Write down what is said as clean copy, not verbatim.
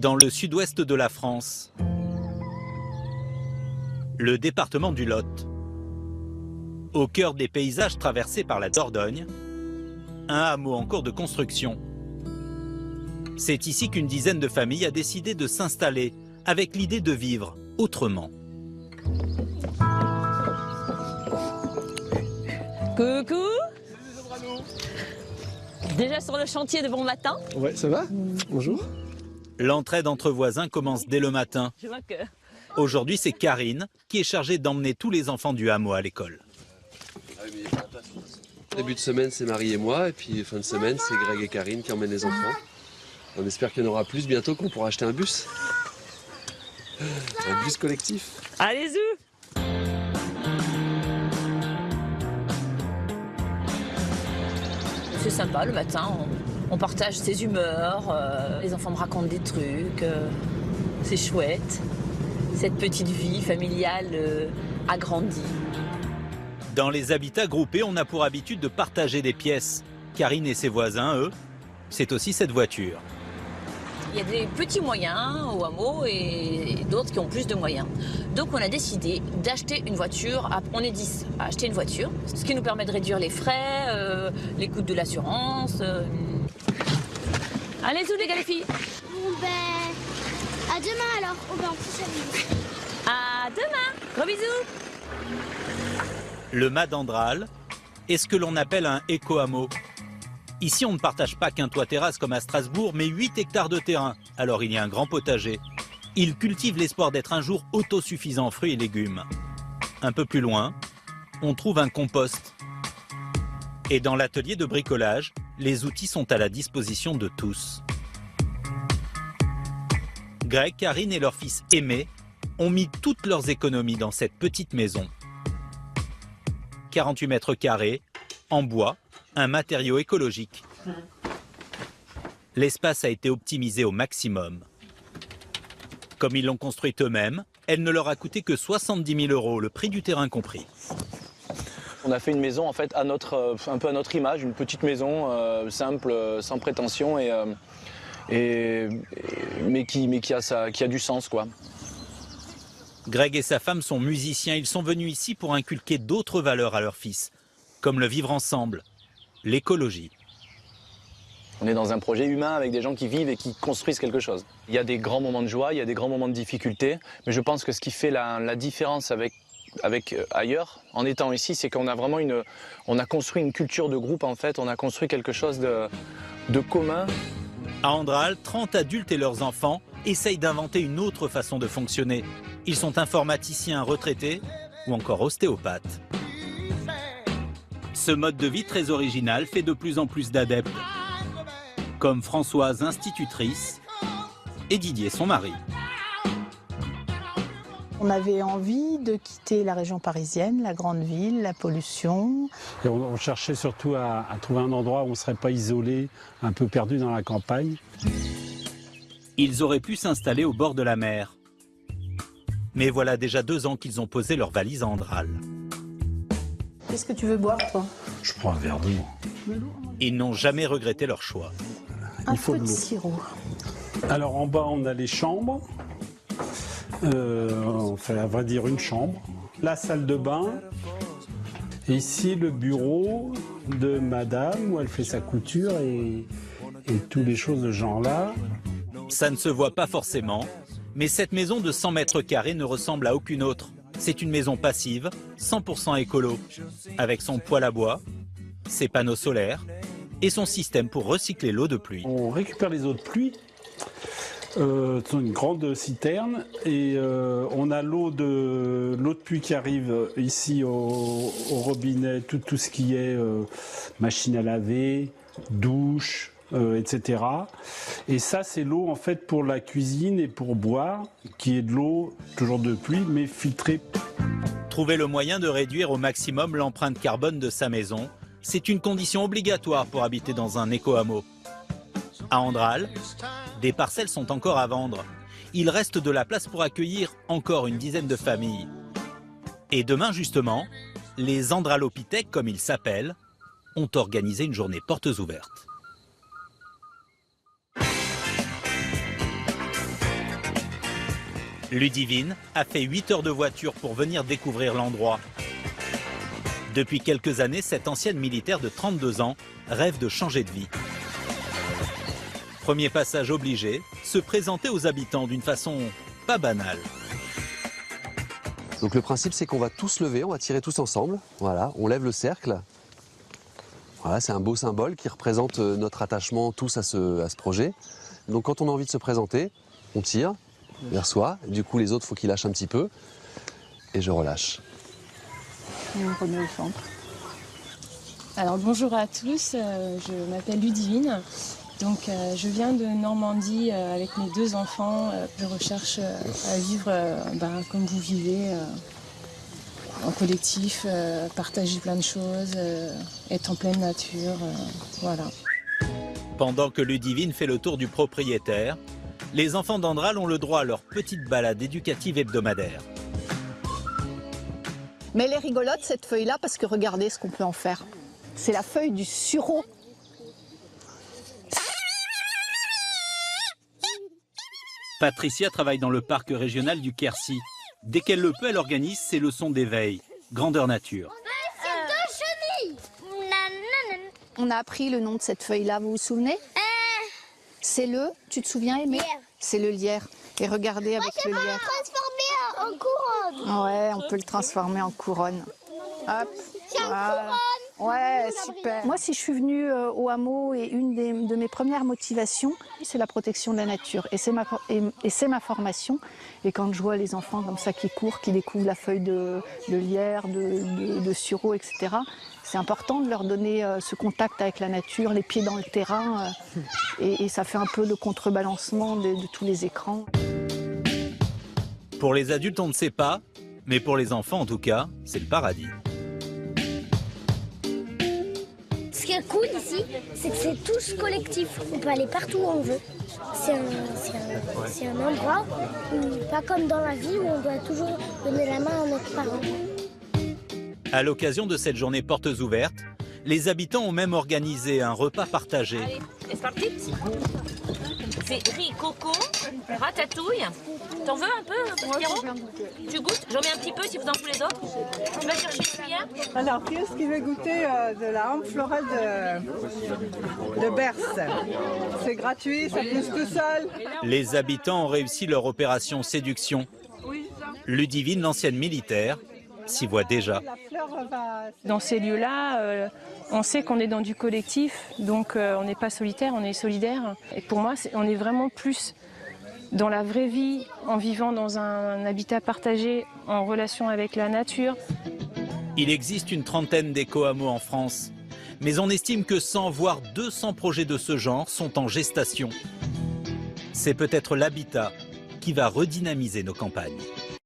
dans le sud-ouest de la France, le département du Lot. Au cœur des paysages traversés par la Dordogne, un hameau en cours de construction. C'est ici qu'une dizaine de familles a décidé de s'installer avec l'idée de vivre autrement. Coucou! Déjà sur le chantier de bon matin? Ouais, ça va? Bonjour. L'entraide entre voisins commence dès le matin. Je vois que... Aujourd'hui, c'est Karine qui est chargée d'emmener tous les enfants du hameau à l'école. Début de semaine, c'est Marie et moi, et puis fin de semaine, c'est Greg et Karine qui emmènent les enfants. On espère qu'il y en aura plus bientôt, qu'on pourra acheter un bus. Un bus collectif. Allez-y! C'est sympa le matin, on partage ses humeurs, les enfants me racontent des trucs, c'est chouette. Cette petite vie familiale agrandie. Dans les habitats groupés, on a pour habitude de partager des pièces. Karine et ses voisins, eux, c'est aussi cette voiture. Il y a des petits moyens au hameau et d'autres qui ont plus de moyens. Donc on a décidé d'acheter une voiture, on est 10 à acheter une voiture, ce qui nous permet de réduire les frais, les coûts de l'assurance. Allez-y les gars les filles. Bon ben, à demain alors, on va en plus. À demain, gros bisous. Le mât d'Andral est ce que l'on appelle un éco-hameau. Ici, on ne partage pas qu'un toit-terrasse comme à Strasbourg, mais 8 hectares de terrain. Alors il y a un grand potager. Ils cultivent l'espoir d'être un jour autosuffisants en fruits et légumes. Un peu plus loin, on trouve un compost. Et dans l'atelier de bricolage, les outils sont à la disposition de tous. Greg, Karine et leur fils Aimé ont mis toutes leurs économies dans cette petite maison. 48 mètres carrés, en bois, un matériau écologique. L'espace a été optimisé au maximum. Comme ils l'ont construite eux-mêmes, elle ne leur a coûté que 70 000 €, le prix du terrain compris. On a fait une maison en fait un peu à notre image, une petite maison simple, sans prétention, mais qui a du sens quoi. Greg et sa femme sont musiciens, ils sont venus ici pour inculquer d'autres valeurs à leur fils, comme le vivre ensemble, l'écologie. On est dans un projet humain avec des gens qui vivent et qui construisent quelque chose. Il y a des grands moments de joie, il y a des grands moments de difficulté, mais je pense que ce qui fait la différence avec ailleurs, en étant ici, c'est qu'on a vraiment on a construit une culture de groupe en fait, on a construit quelque chose de commun. À Andral, 30 adultes et leurs enfants essayent d'inventer une autre façon de fonctionner. Ils sont informaticiens retraités ou encore ostéopathes. Ce mode de vie très original fait de plus en plus d'adeptes, comme Françoise, institutrice, et Didier, son mari. On avait envie de quitter la région parisienne, la grande ville, la pollution. Et on cherchait surtout à trouver un endroit où on ne serait pas isolé, un peu perdu dans la campagne. Ils auraient pu s'installer au bord de la mer. Mais voilà déjà 2 ans qu'ils ont posé leur valise à Andral. Qu'est-ce que tu veux boire, toi? Je prends un verre d'eau. Ils n'ont jamais regretté leur choix. Un faut peu de de l'eau. sirop. Alors en bas, on a les chambres. Enfin, à vrai dire, une chambre. La salle de bain. Et ici, le bureau de madame, où elle fait sa couture et toutes les choses de ce genre-là. Ça ne se voit pas forcément, mais cette maison de 100 mètres carrés ne ressemble à aucune autre. C'est une maison passive, 100% écolo, avec son poêle à bois, ses panneaux solaires et son système pour recycler l'eau de pluie. On récupère les eaux de pluie. C'est une grande citerne et on a l'eau de pluie qui arrive ici au robinet, tout ce qui est machine à laver, douche, etc. Et ça, c'est l'eau en fait pour la cuisine et pour boire, qui est de l'eau toujours de pluie mais filtrée. Trouver le moyen de réduire au maximum l'empreinte carbone de sa maison, c'est une condition obligatoire pour habiter dans un éco-hameau. À Andral, des parcelles sont encore à vendre. Il reste de la place pour accueillir encore une dizaine de familles. Et demain justement, les Andralopithèques, comme ils s'appellent, ont organisé une journée portes ouvertes. Ludivine a fait 8 heures de voiture pour venir découvrir l'endroit. Depuis quelques années, cette ancienne militaire de 32 ans rêve de changer de vie. Premier passage obligé, se présenter aux habitants d'une façon pas banale. Donc le principe, c'est qu'on va tous lever, on va tirer tous ensemble. Voilà, on lève le cercle. Voilà, c'est un beau symbole qui représente notre attachement tous à ce projet. Donc quand on a envie de se présenter, on tire vers soi. Du coup, les autres, il faut qu'ils lâchent un petit peu. Et je relâche. Et on remet au centre. Alors bonjour à tous, je m'appelle Ludivine. Donc je viens de Normandie avec mes 2 enfants. Je recherche à vivre comme vous vivez, en collectif, partager plein de choses, être en pleine nature, voilà. Pendant que Ludivine fait le tour du propriétaire, les enfants d'Andral ont le droit à leur petite balade éducative hebdomadaire. Mais elle est rigolote cette feuille-là parce que regardez ce qu'on peut en faire. C'est la feuille du sureau. Patricia travaille dans le parc régional du Quercy. Dès qu'elle le peut, elle organise ses leçons d'éveil, grandeur nature. On a appris le nom de cette feuille-là, vous vous souvenez? C'est le, tu te souviens Aimé? C'est le lierre. Et regardez avec le lierre. Transformer en couronne. Ouais, on peut le transformer en couronne. Hop. C'est en couronne. Ouais, super. Moi, si je suis venue au hameau, et une de mes premières motivations, c'est la protection de la nature. Et c'est ma formation. Et quand je vois les enfants comme ça qui courent, qui découvrent la feuille de lierre, de sureau, etc., c'est important de leur donner ce contact avec la nature, les pieds dans le terrain. Et ça fait un peu le contrebalancement de tous les écrans. Pour les adultes, on ne sait pas, mais pour les enfants, en tout cas, c'est le paradis. Ce qui est cool ici, c'est que c'est tous collectif. On peut aller partout où on veut. C'est un endroit où, pas comme dans la vie, où on doit toujours donner la main à notre parent. À l'occasion de cette journée portes ouvertes, les habitants ont même organisé un repas partagé. Allez, c'est parti. C'est riz, coco, ratatouille. T'en veux un peu, Pierrot? Tu goûtes? J'en mets un petit peu si vous en voulez les autres. Tu vas chercher une cuillère? Alors, qui est-ce qui veut goûter de la hampe florale de Berce? C'est gratuit, ça pousse tout seul. Les habitants ont réussi leur opération séduction. Ludivine, l'ancienne militaire, s'y voit déjà. Dans ces lieux-là, on sait qu'on est dans du collectif, donc on n'est pas solitaire, on est solidaire. Et pour moi, on est vraiment plus dans la vraie vie, en vivant dans un habitat partagé, en relation avec la nature. Il existe une trentaine d'éco-hameaux en France, mais on estime que 100 voire 200 projets de ce genre sont en gestation. C'est peut-être l'habitat qui va redynamiser nos campagnes.